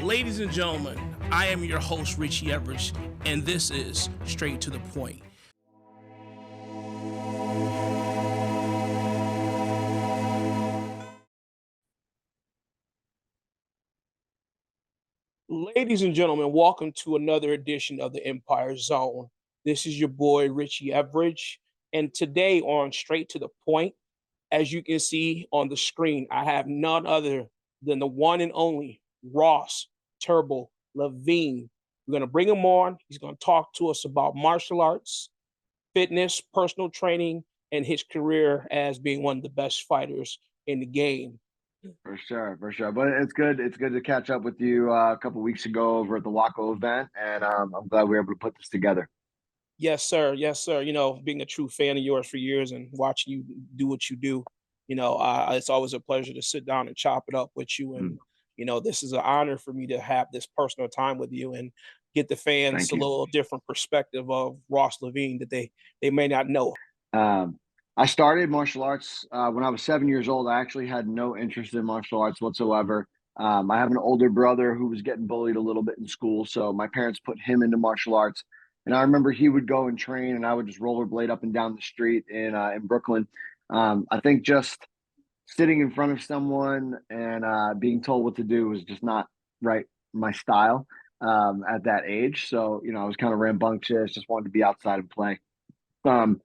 Ladies and gentlemen, I am your host, Richie Everidge, and this is Straight to the Point. Ladies and gentlemen, welcome to another edition of the Empire Zone. This is your boy, Richie Everidge, and today on Straight to the Point, as you can see on the screen, I have none other than the one and only Ross Turbo Levine. We're going to bring him on. He's going to talk to us about martial arts, fitness, personal training, and his career as being one of the best fighters in the game. For sure, for sure. But it's good. It's good to catch up with you a couple weeks ago over at the Waco event, and I'm glad we were able to put this together. Yes, sir. Yes, sir. You know, being a true fan of yours for years and watching you do what you do, it's always a pleasure to sit down and chop it up with you. Mm, And, this is an honor for me to have this personal time with you and get the fans thank a you. little different perspective of Ross Levine that they may not know. Um, I started martial arts when I was 7 years old. I actually had no interest in martial arts whatsoever. I have an older brother who was getting bullied a little bit in school, so my parents put him into martial arts. And I remember he would go and train, and I would just rollerblade up and down the street in Brooklyn. I think just sitting in front of someone and being told what to do was just not right my style at that age. So, I was kind of rambunctious, just wanted to be outside and play. Um,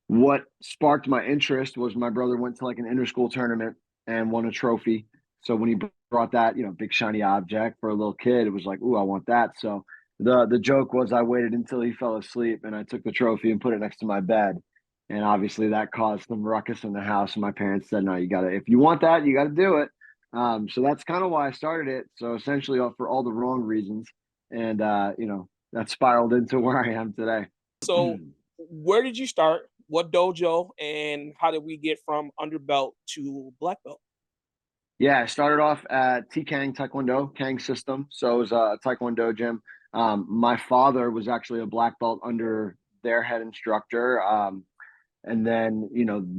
what sparked my interest was my brother went to like an inter-school tournament and won a trophy. So when he brought that, big shiny object for a little kid, it was like, ooh, I want that. So the joke was I waited until he fell asleep and I took the trophy and put it next to my bed. And obviously that caused some ruckus in the house. And my parents said, no, you gotta, if you want that, you gotta do it. So that's kind of why I started it. So essentially for all the wrong reasons. And that spiraled into where I am today. So, where did you start? What dojo? And how did we get from underbelt to black belt? Yeah, I started off at T Kang Taekwondo, Kang system. So it was a Taekwondo gym. My father was actually a black belt under their head instructor. And then,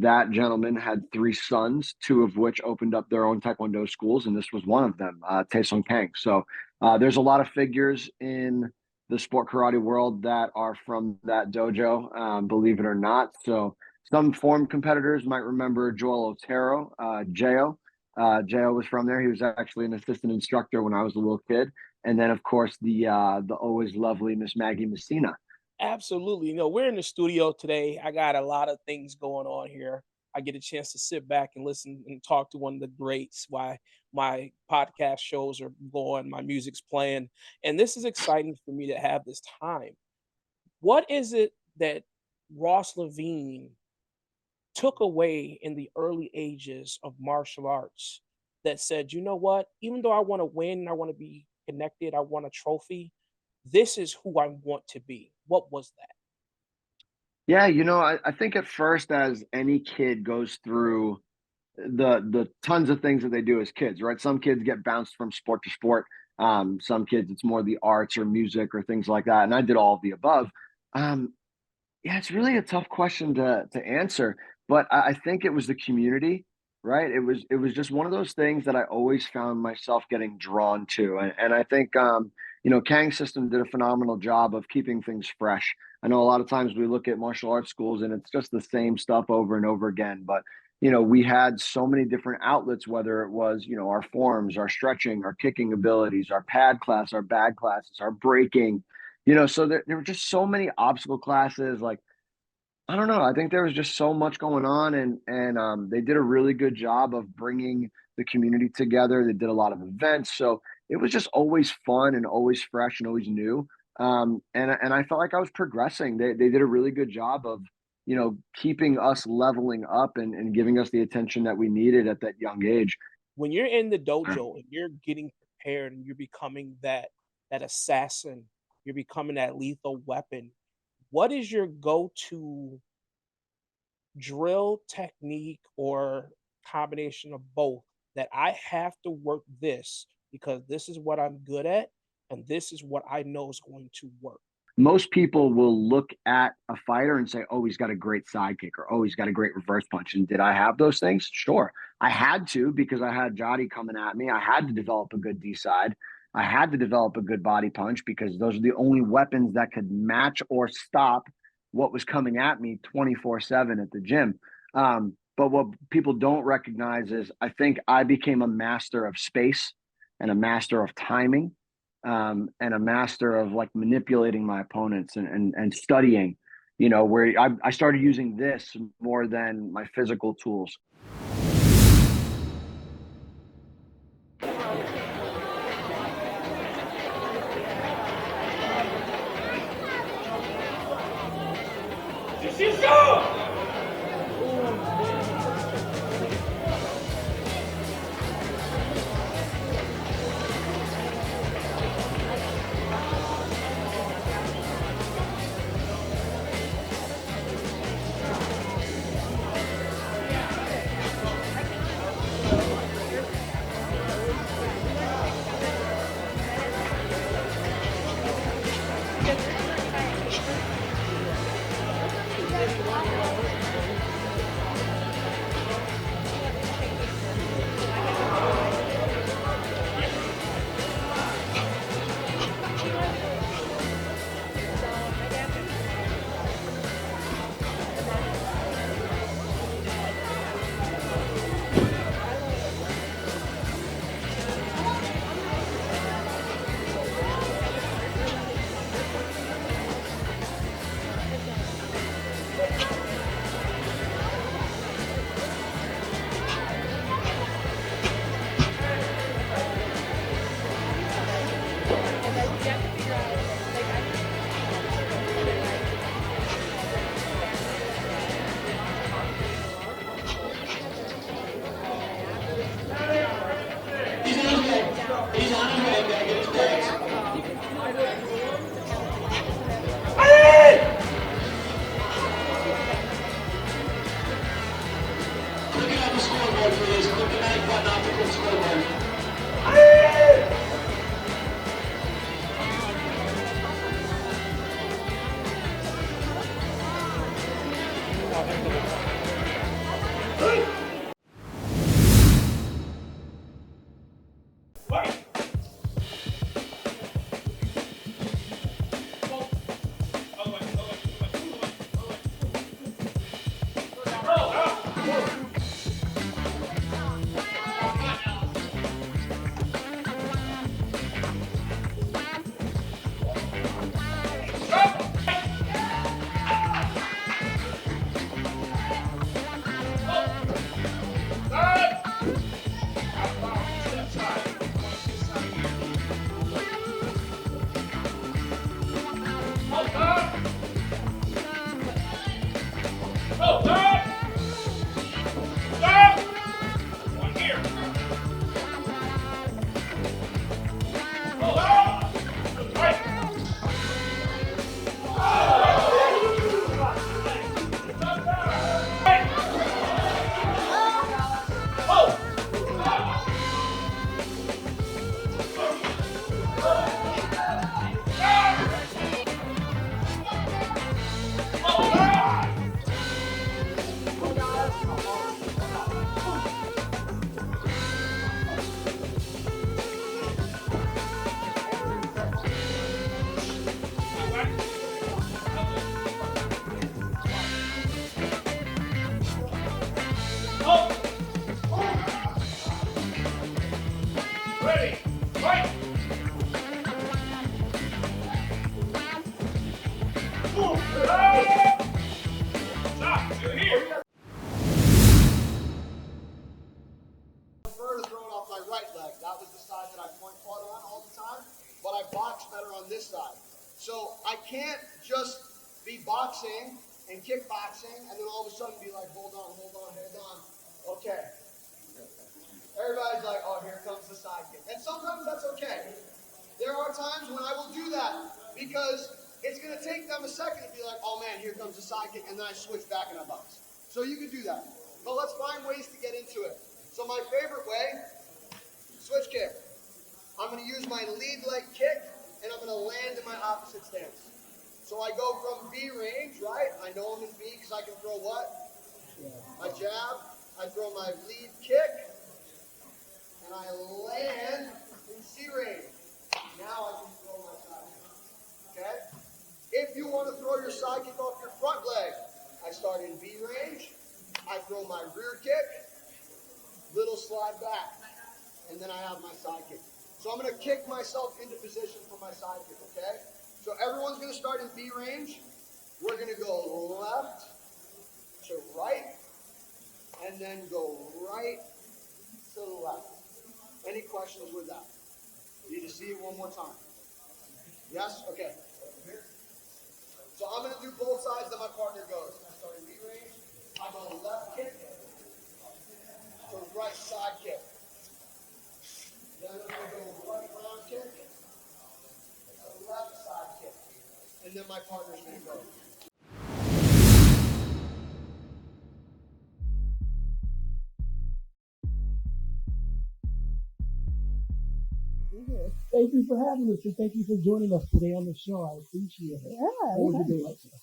that gentleman had three sons, two of which opened up their own Taekwondo schools. And this was one of them, Taesung Kang. So there's a lot of figures in the sport karate world that are from that dojo, believe it or not. So some former competitors might remember Joel Otero, Jo. Jo was from there. He was actually an assistant instructor when I was a little kid. And then, of course, the always lovely Miss Maggie Messina. Absolutely. We're in the studio today. I got a lot of things going on here. I get a chance to sit back and listen and talk to one of the greats why my podcast shows are going, my music's playing. And this is exciting for me to have this time. What is it that Ross Levine took away in the early ages of martial arts that said, you know what, even though I want to win, I want to be connected, I want a trophy, this is who I want to be? What was that? Yeah, I think at first, as any kid goes through the tons of things that they do as kids, right? Some kids get bounced from sport to sport. Some kids it's more the arts or music or things like that. And I did all of the above. Um, yeah, it's really a tough question to answer, but I think it was the community, right? It was just one of those things that I always found myself getting drawn to, and I think Kang System did a phenomenal job of keeping things fresh. I know a lot of times we look at martial arts schools and it's just the same stuff over and over again, but we had so many different outlets, whether it was our forms, our stretching, our kicking abilities, our pad class, our bag classes, our breaking. So there were just so many obstacle classes. Like, I don't know. I think there was just so much going on, and they did a really good job of bringing the community together. They did a lot of events, so it was just always fun and always fresh and always new. And I felt like I was progressing. They did a really good job of keeping us leveling up and giving us the attention that we needed at that young age. When you're in the dojo and you're getting prepared and you're becoming that assassin, you're becoming that lethal weapon, what is your go-to drill technique or combination of both that I have to work this because this is what I'm good at and this is what I know is going to work? Most people will look at a fighter and say, "Oh, he's got a great side kick," or "Oh, he's got a great reverse punch." And did I have those things? Sure, I had to because I had Jody coming at me. I had to develop a good D side. I had to develop a good body punch because those are the only weapons that could match or stop what was coming at me 24/7 at the gym. But what people don't recognize is I think I became a master of space and a master of timing, and a master of like manipulating my opponents and studying, where I started using this more than my physical tools. Prefer to throw it off my right leg. That was the side that I point fought on all the time, but I box better on this side. So I can't just be boxing and kickboxing and then all of a sudden be like, hold on, hold on. Okay. Everybody's like, oh, here comes the side kick. And sometimes that's okay. There are times when I will do that because it's going to take them a second to be like, oh man, here comes the side kick, and then I switch back and I box. So you can do that. But let's find ways to get into it. So my favorite way, switch kick. I'm going to use my lead leg kick, and I'm going to land in my opposite stance. So I go from B range, right? I know I'm in B because I can throw what? My jab. I throw my lead kick, and I land in C range. Now I can throw my side kick. Okay? If you want to throw your side kick off your front leg, I start in B range. I throw my rear kick, little slide back, and then I have my side kick. So I'm going to kick myself into position for my side kick, okay? So everyone's going to start in B range. We're going to go left to right, and then go right to left. Any questions with that? Need to see it one more time. Yes? Okay. So I'm going to do both sides that my partner goes. I start in B range. I go left kick to right side kick. Then I'm going to go right round kick to left side kick. And then my partner's going to go. Thank you for having us and thank you for joining us today on the show. I appreciate it. Yeah, What was your day like today?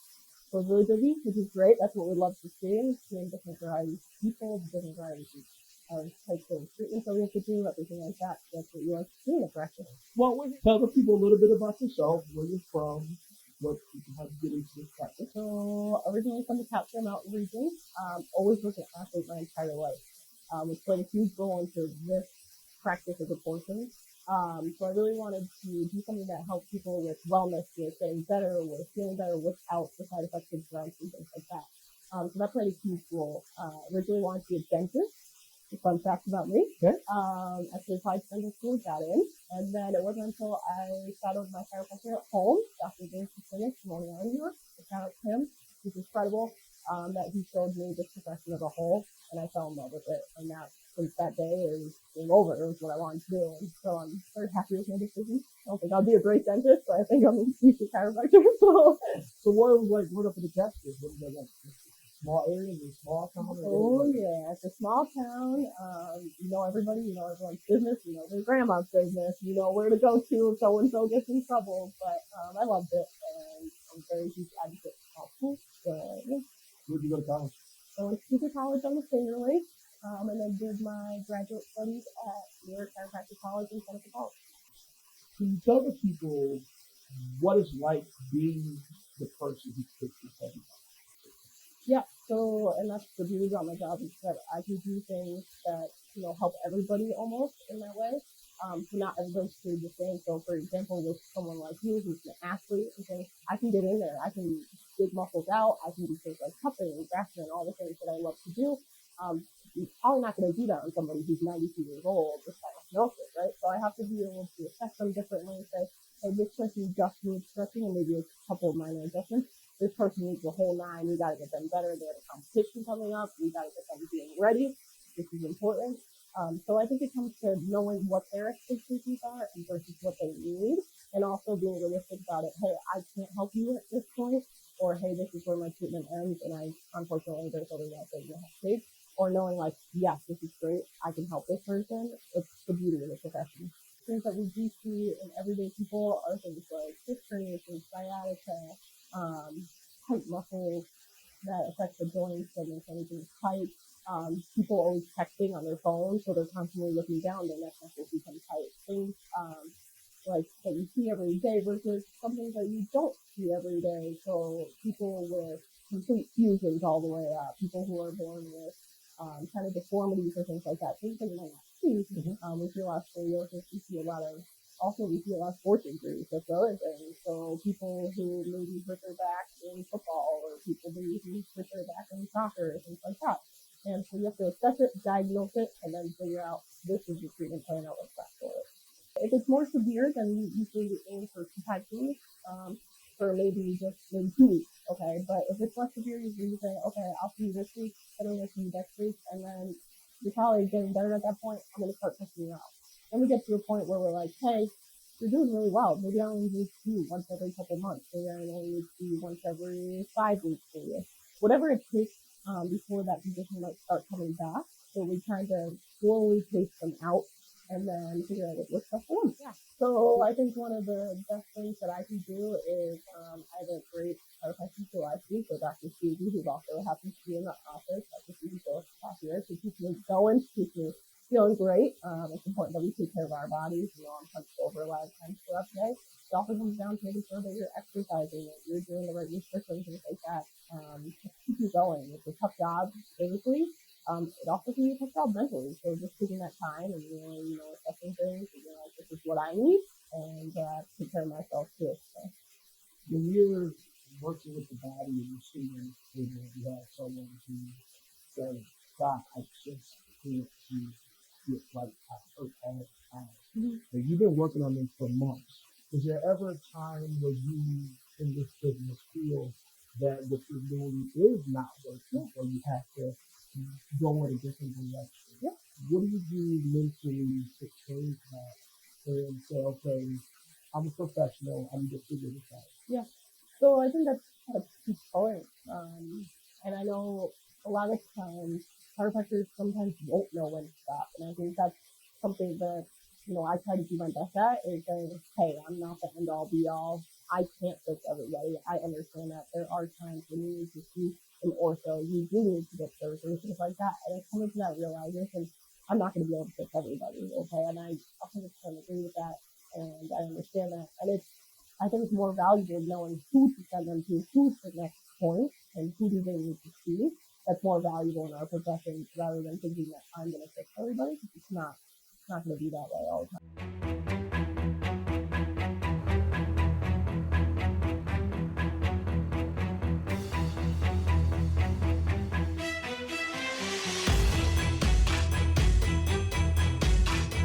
So it's really busy, which is great. That's what we love to see. Seeing different varieties of people, different varieties of types of treatments that we have to do, everything like that. That's what you like to see in a practice. Well, tell the people a little bit about yourself, where you're from, what how you get into this practice. So originally from the Catskill Mountain region, always was an athlete my entire life. It's played a huge role into this practice as a portion. So I really wanted to do something that helped people with wellness, with getting better, with feeling better without the side effects of drugs and things like that. So that played a huge role. Originally wanted to be a dentist. Fun fact about me. Okay. Actually applied to dental school, got in, and then it wasn't until I shadowed my chiropractor at home, Dr. James Clinic from Long Island, New York. Shout out to him. He's incredible. That he showed me this profession as a whole, and I fell in love with it. And that since that day, it was game over. It was what I wanted to do, and so I'm very happy with my decision. I don't think I'll be a great dentist, but I think I'm a future chiropractor. So what it was like growing up in the Catskills? What was that like? Small area, a small town? Oh yeah, it's a small town. You know everybody, you know everyone's business, you know their grandma's business, you know where to go to if so and so gets in trouble. But I loved it, and I'm very huge advocate for small schools. Yeah. Where'd you go to college? So I went to college on the Finger Lake, and then did my graduate studies at New York Chiropractic College in Seneca Falls. Can you tell the people what it's like being the person who kicks your head? Yeah, so, and that's the beauty about my job is that I can do things that, you know, help everybody almost in that way. So not everybody's treated the same. So for example, with someone like you who's an athlete and things, I can get in there. I can dig muscles out. I can do things like cupping and grasping and all the things that I love to do. You're probably not going to do that on somebody who's 92 years old with diagnosis, right? So I have to be able to assess them differently and say, hey, this person just needs stretching and maybe a couple of minor adjustments. This person needs the whole nine. We got to get them better. They have a competition coming up. We got to get them being ready. This is important. So I think it comes to knowing what their expectations are versus what they need, and also being realistic about it. Hey, I can't help you at this point, or hey, this is where my treatment ends, and I unfortunately there's other routes that you have to take. Or knowing like, yes, this is great. I can help this person. It's the beauty of the profession. Things that we do see in everyday people are things like hip herniation, sciatica, tight muscles that affect the joints and if anything's tight. People always texting on their phone, so they're constantly looking down, their neck muscles become tight. Things like that you see every day versus something that you don't see every day. So people with complete fusions all the way up, people who are born with kind of deformities or things like that, things that you might not see. We see a lot of scoliosis, we see a lot of sports injuries. That's the other thing. So people who maybe hurt their back in football, or people maybe who hurt their back in soccer, things like that. And so you have to assess it, diagnose it, and then figure out this is the treatment plan that looks best for it. If it's more severe, then we usually aim for 2 weeks, for maybe 2 weeks, okay? But if it's less severe, you say, okay, I'll see you this week, then I'll see you next week, and then you're probably getting better at that point. I'm going to start testing you out. Then we get to a point where we're like, hey, you're doing really well. Maybe I only need to see you once every couple months. Maybe I only need to see you once every 5 weeks, maybe. Whatever it takes before that condition might start coming back. So we kind of slowly pace them out and then figure out what works best for them. Yeah. So I think one of the best things that I can do is I have a great chiropractor who I see, so Dr. Susie, who also happens to be in the office. Dr. Susie goes here to keep me going, to keep me feeling great. It's important that we take care of our bodies. I'm punched over a lot of times throughout the day. It also comes down to making sure that you're exercising, that you're doing the right nutrition, things like that. To keep you going. It's a tough job physically. It also can be a tough job mentally. So just taking that time and really, assessing things and being like, this is what I need, and take care of myself too. So. When you're working with the body and you're seeing you have someone who says, God, I just can't get right. I hurt all the time. Mm-hmm. So you've been working on this for months. Is there ever a time where you in this business feel that what you're doing is not working, or you have to go in a different direction? Yeah. What do you do mentally to change that and say, okay, I'm a professional, I need to figure this out? Yeah. So I think that's kind of key point. And I know a lot of times chiropractors sometimes won't know when to stop. And I think that's something that, I try to do my best at is saying, hey, I'm not the end all be all. I can't fix everybody. I understand that there are times when you need to see an ortho, you do need to get surgery, things like that. And it's coming to that realization, I'm not going to be able to fix everybody, okay? And I 100% agree with that. And I understand that. And I think it's more valuable knowing who to send them to, who's the next point, and who do they need to see. That's more valuable in our profession rather than thinking that I'm going to fix everybody, because it's not going to be that way all the time.